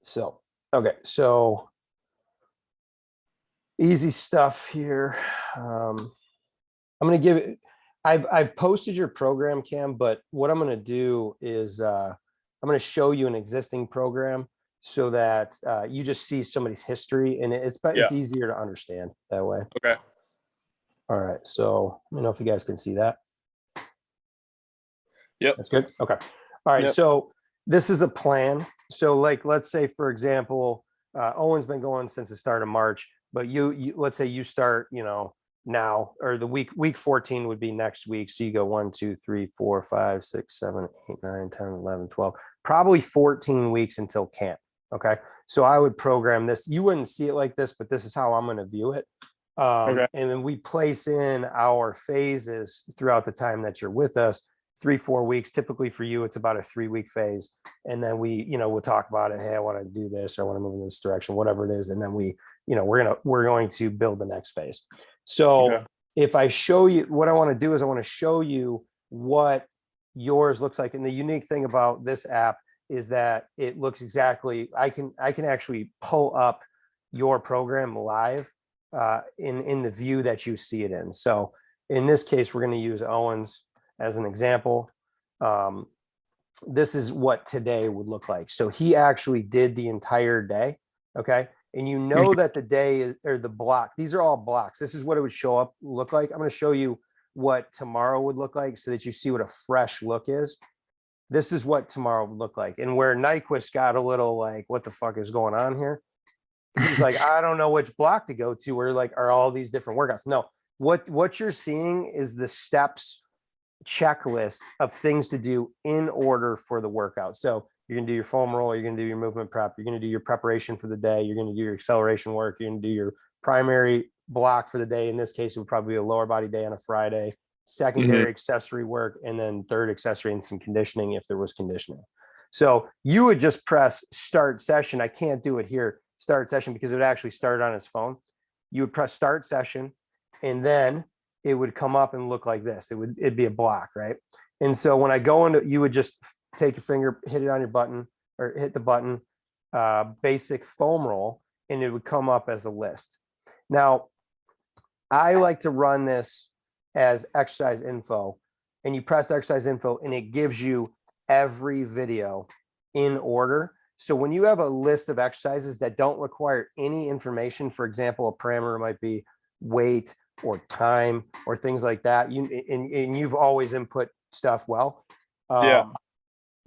So, okay. So easy stuff here. I'm going to give it, I've posted your program, Cam, but what I'm going to do is I'm going to show you an existing program so that you just see somebody's history, and it's easier to understand that way. Okay. All right. So let me know if you guys can see that. Yep. That's good. Okay. All right. Yep. So this is a plan. So like, let's say, for example, Owen's been going since the start of March, but you let's say you start, now, or the week 14 would be next week. So you go 1, 2, 3, 4, 5, 6, 7, 8, 9, 10, 11, 12, probably 14 weeks until camp. Okay. So I would program this. You wouldn't see it like this, but this is how I'm going to view it. Okay. And then we place in our phases throughout the time that you're with us. 3-4 weeks. Typically for you, it's about a 3-week phase. And then we'll talk about it. Hey, I want to do this, or I want to move in this direction, whatever it is. And then we're going to build the next phase. So if I show you what I want to do is I want to show you what yours looks like. And the unique thing about this app is that it looks exactly, I can actually pull up your program live in the view that you see it in. So in this case, we're going to use Owen's as an example. This is what today would look like. So he actually did the entire day. Okay. And you know that the day is, or the block, these are all blocks. This is what it would look like. I'm going to show you what tomorrow would look like so that you see what a fresh look is. This is what tomorrow would look like. And where Nyquist got a little like, what the fuck is going on here? He's like, I don't know which block to go to. Where like, are all these different workouts? No, what you're seeing is the steps checklist of things to do in order for the workout. So you're going to do your foam roll, you're going to do your movement prep, you're going to do your preparation for the day, you're going to do your acceleration work, you're going to do your primary block for the day. In this case, it would probably be a lower body day on a Friday, secondary accessory work, and then third accessory and some conditioning if there was conditioning. So you would just press start session. I can't do it here, start session, because it would actually start on his phone. You would press start session, and then it would come up and look like this. It'd be a block, right? And so when I go into, you would just take your finger, hit it on your button, or hit the button, basic foam roll, and it would come up as a list. Now, I like to run this as exercise info, and you press exercise info, and it gives you every video in order. So when you have a list of exercises that don't require any information, for example, a parameter might be weight or time or things like that, and you've always input stuff well.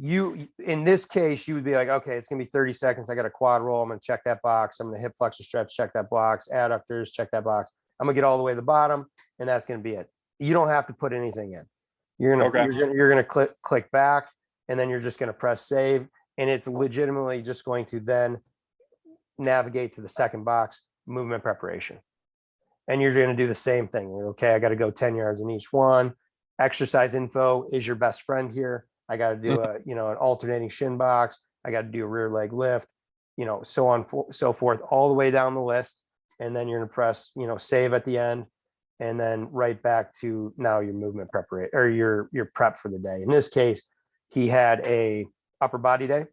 You, in this case, you would be like, okay, it's gonna be 30 seconds. I got a quad roll. I'm gonna check that box. I'm gonna hip flexor stretch, check that box. Adductors, check that box. I'm gonna get all the way to the bottom, and that's gonna be it. You don't have to put anything in. You're gonna click back, and then you're just gonna press save, and it's legitimately just going to then navigate to the second box, movement preparation. And you're going to do the same thing. Okay, I got to go 10 yards in each one. Exercise info is your best friend here. I got to do an alternating shin box. I got to do a rear leg lift, so on, so forth, all the way down the list. And then you're going to press, save at the end, and then right back to now your movement preparation, or your prep for the day. In this case, he had a upper body day.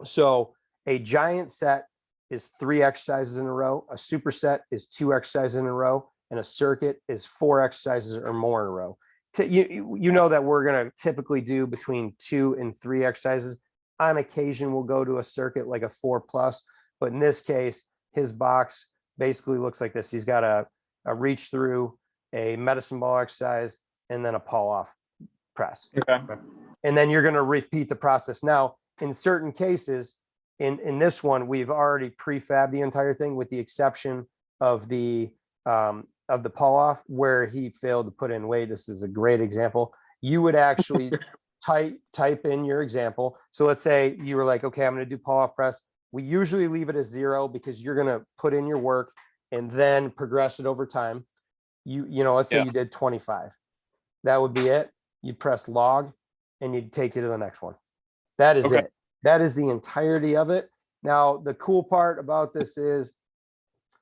So a giant set is 3 exercises in a row. A superset is 2 exercises in a row, and a circuit is 4 exercises or more in a row. You know that we're going to typically do between 2 and 3 exercises. On occasion, we'll go to a circuit like a 4+, but in this case, his box basically looks like this. He's got a reach through, a medicine ball exercise, and then a pull off press. Okay. And then you're going to repeat the process. Now, in certain cases, in this one, we've already prefabbed the entire thing, with the exception of the pull off where he failed to put in weight. This is a great example. You would actually type in your example. So let's say you were like, okay, I'm going to do pull off press. We usually leave it as 0 because you're going to put in your work and then progress it over time. Let's say you did 25. That would be it. You'd press log and you'd take it to the next one. That is it. That is the entirety of it. Now, the cool part about this is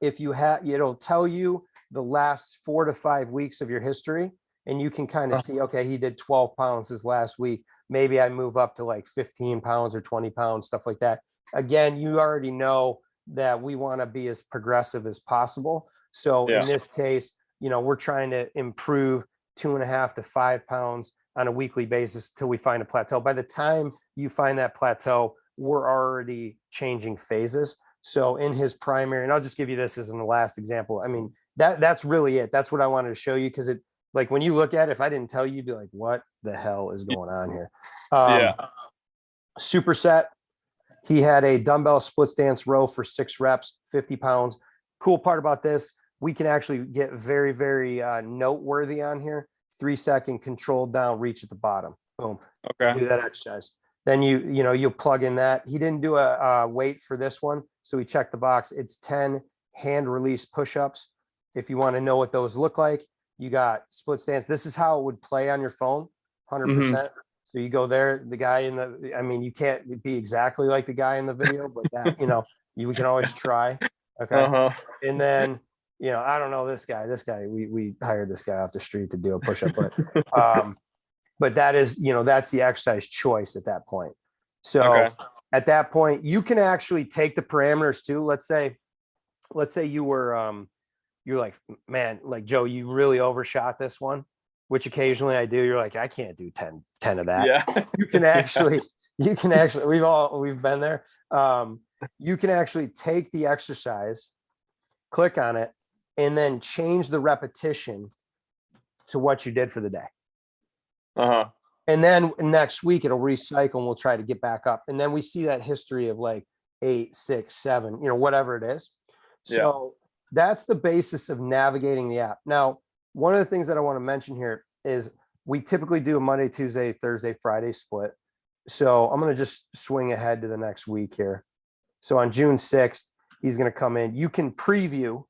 if you have, it'll tell you the last 4 to 5 weeks of your history, and you can kind of see, okay, he did 12 pounds this last week. Maybe I move up to like 15 pounds or 20 pounds, stuff like that. again, you already know that we want to be as progressive as possible. So in this case, we're trying to improve 2.5 to 5 pounds on a weekly basis till we find a plateau. By the time you find that plateau, we're already changing phases. So in his primary, and I'll just give you this as in the last example. I mean, that's really it. That's what I wanted to show you, because it, like, when you look at it, if I didn't tell you, you'd be like, what the hell is going on here? Superset. He had a dumbbell split stance row for 6 reps, 50 pounds. Cool part about this, we can actually get very, very noteworthy on here. 3-second controlled down reach at the bottom. Boom. Okay. Do that exercise. Then you'll plug in that. He didn't do a weight for this one, so we checked the box. It's 10 hand release push-ups. If you want to know what those look like, you got split stance. This is how it would play on your phone, 100%. So you go there, the guy you can't be exactly like the guy in the video, but that, we can always try. Okay. And then, I don't know, this guy, we hired this guy off the street to do a push-up, but that is, that's the exercise choice at that point. So at that point, you can actually take the parameters too. Let's say you were, you're like, man, like, Joe, you really overshot this one, which occasionally I do. You're like, I can't do 10 of that. Yeah. You can actually, we've been there. You can actually take the exercise, click on it, and then change the repetition to what you did for the day. And then next week it'll recycle and we'll try to get back up. And then we see that history of like 8, 6, 7, whatever it is. So that's the basis of navigating the app. Now, one of the things that I want to mention here is we typically do a Monday, Tuesday, Thursday, Friday split. So I'm going to just swing ahead to the next week here. So on June 6th, he's going to come in. You can preview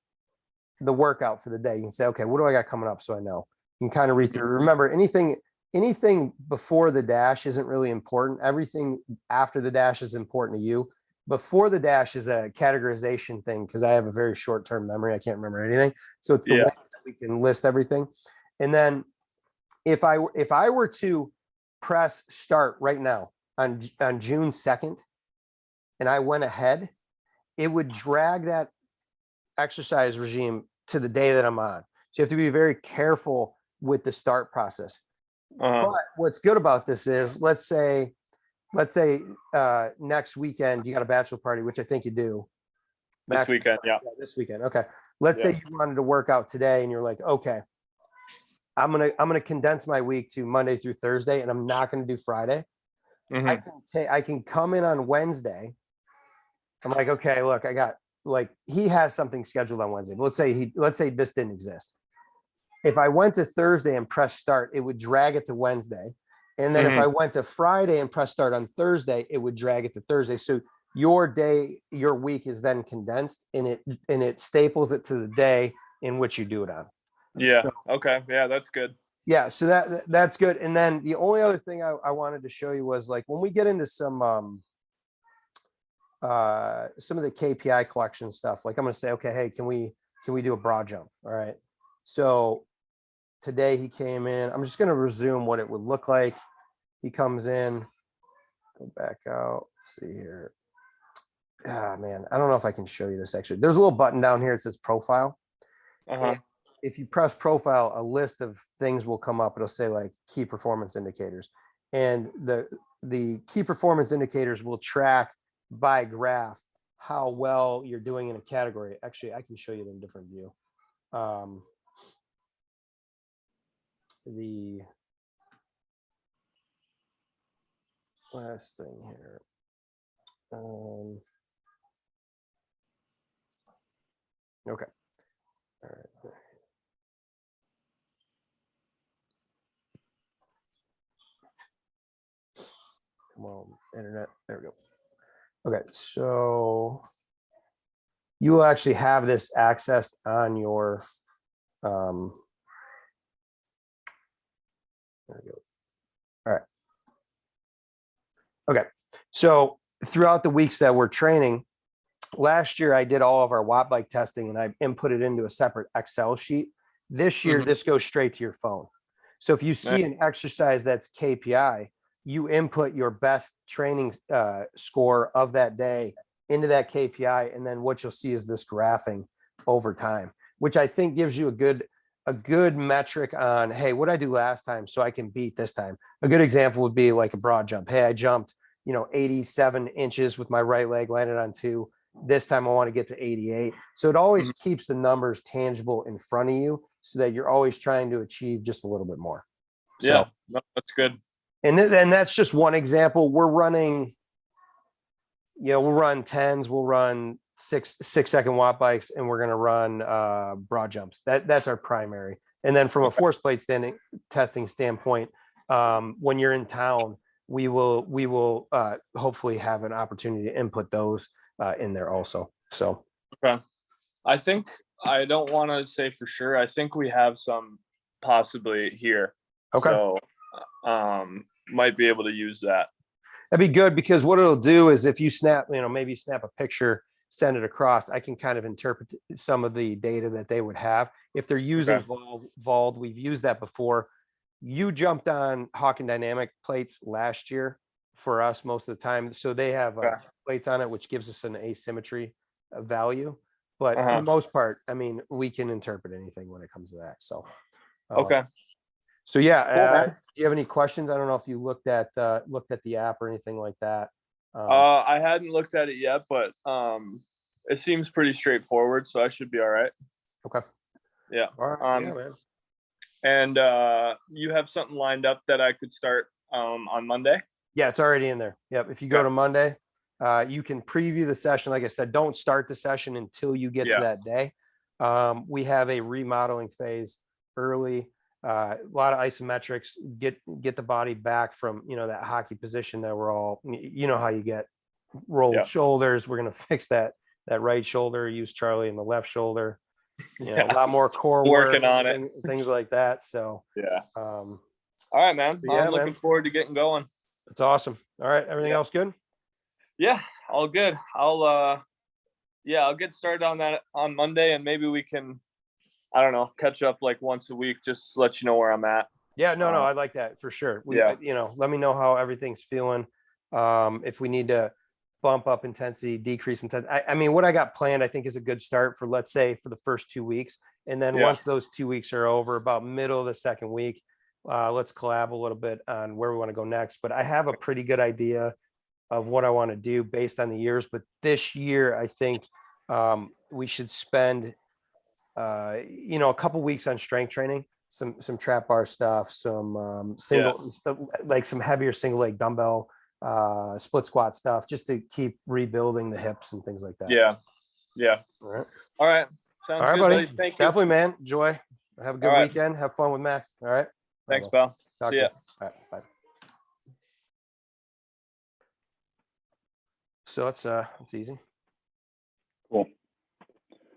the workout for the day. You can say, okay, what do I got coming up? So I know. You can kind of read through. Remember, anything before the dash isn't really important. Everything after the dash is important to you. Before the dash is a categorization thing, because I have a very short-term memory. I can't remember anything. So it's the way that we can list everything. And then if I were to press start right now on June 2nd, and I went ahead, it would drag that exercise regime to the day that I'm on. So you have to be very careful with the start process. But what's good about this is, let's say next weekend you got a bachelor party, which I think you do. This weekend. This weekend. Okay. Let's say you wanted to work out today and you're like, okay, I'm gonna condense my week to Monday through Thursday, and I'm not gonna do Friday. I can come in on Wednesday. I'm like, okay, look, I got, like, he has something scheduled on Wednesday, but let's say this didn't exist. If I went to Thursday and press start, it would drag it to Wednesday. And then if I went to Friday and press start on Thursday, it would drag it to Thursday. So your week is then condensed, and it staples it to the day in which you do it on. Yeah. Okay. Yeah, that's good. Yeah. So that's good. And then the only other thing I wanted to show you was, like, when we get into some of the KPI collection stuff, like, I'm going to say, okay, hey, can we do a broad jump? All right. So today he came in. I'm just going to resume what it would look like. He comes in, go back out. Let's see here. Ah, man, I don't know if I can show you this actually. There's a little button down here. It says profile. If you press profile, a list of things will come up. It'll say, like, key performance indicators. And the key performance indicators will track by graph how well you're doing in a category. Actually, I can show you in a different view. The last thing here. Okay. All right. Come on, internet. There we go. Okay, so you will actually have this accessed on your there we go. All right. Okay, so throughout the weeks that we're training, last year I did all of our watt bike testing and I input it into a separate Excel sheet. This year, this goes straight to your phone. So if you see an exercise that's KPI, you input your best training score of that day into that KPI. And then what you'll see is this graphing over time, which I think gives you a good metric on, hey, what I do last time so I can beat this time. A good example would be like a broad jump. Hey, I jumped, 87 inches with my right leg, landed on 2. This time I want to get to 88. So it always keeps the numbers tangible in front of you so that you're always trying to achieve just a little bit more. Yeah, no, that's good. And then that's just one example. We're running, we'll run 10s, we'll run 6-second watt bikes, and we're going to run broad jumps. That's our primary. And then from a force plate testing standpoint, when you're in town, we will hopefully have an opportunity to input those in there also. So okay, I don't want to say for sure. I think we have some possibly here. Okay. So might be able to use that. That'd be good, because what it'll do is if you snap, maybe snap a picture, send it across, I can kind of interpret some of the data that they would have. If they're using Vald, we've used that before. You jumped on Hawken Dynamic plates last year for us most of the time. So they have plates on it, which gives us an asymmetry value. But for the most part, I mean, we can interpret anything when it comes to that. So, okay. So yeah, do you have any questions? I don't know if you looked at the app or anything like that. I hadn't looked at it yet, but it seems pretty straightforward, so I should be all right. Okay. Yeah. All right. Yeah, man. And you have something lined up that I could start on Monday? Yeah, it's already in there. Yep. If you go to Monday, you can preview the session. Like I said, don't start the session until you get to that day. We have a remodeling phase early. A lot of isometrics, get the body back from that hockey position that we're all, how you get rolled shoulders. We're gonna fix that right shoulder, use Charlie in the left shoulder. A lot more core working work, on it, things like that. So all right, man. I'm looking forward to getting going. That's awesome. All right, everything else good? Yeah, all good. I'll get started on that on Monday, and maybe we can, I don't know, catch up like once a week, just let you know where I'm at. Yeah, no, I like that for sure. Let me know how everything's feeling. If we need to bump up intensity, decrease intensity. I mean, what I got planned, I think, is a good start for, let's say, for the first 2 weeks. And then once those 2 weeks are over, about middle of the second week, let's collab a little bit on where we want to go next. But I have a pretty good idea of what I want to do based on the years. But this year, I think we should spend, a couple weeks on strength training, some trap bar stuff, some like some heavier single leg dumbbell, split squat stuff, just to keep rebuilding the hips and things like that. Yeah. All right. Sounds good, buddy. Thank you. Definitely, man. Enjoy. Have a good weekend. Have fun with Max. All right. Thanks, pal. See ya. All right. Bye. So it's easy.